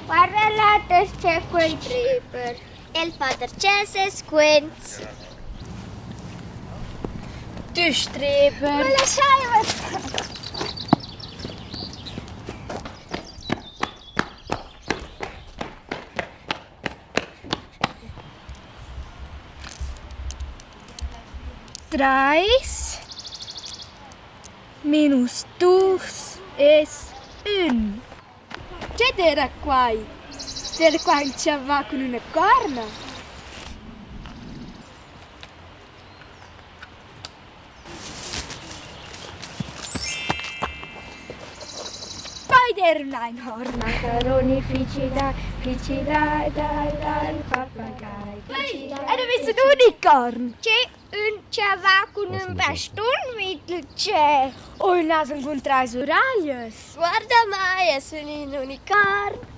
Guarda là, c'è quel creeper. El Vater c'è squints. Tu streper. Ma lasciai stare. Treis minus dus is un. C'è era qua? C'era qua il ciavà con una corna? Fai der un Einhorn. Macaroni fici dal pappagai. Ehi, hai visto un unicorn? C'è un ciavà con un bastone mittel c'è. Oh, il naso incontra i oralios. Guarda mai, è un unicorno.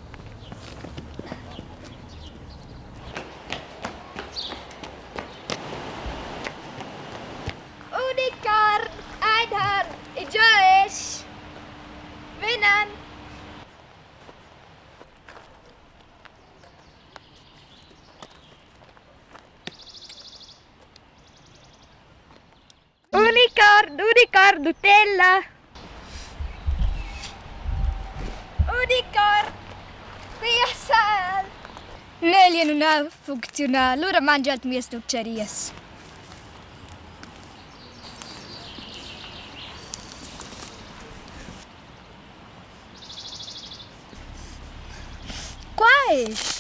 Unicorn, Einhorn, e Joyce. Winnen. Unicorn, Nutella. Unicorn, Riasal. Negli non ha funzionato, allora mangia le mie stuccerie. Quais?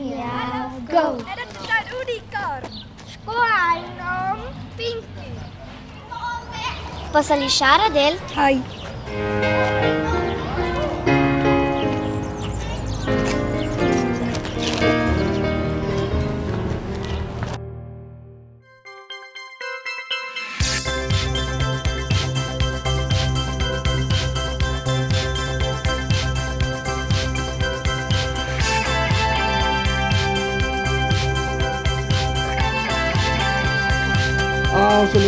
Ja, go. En dat is een unicorn. Squalo. Pinky. Posso lisciare, Adele? Hai. Ah, so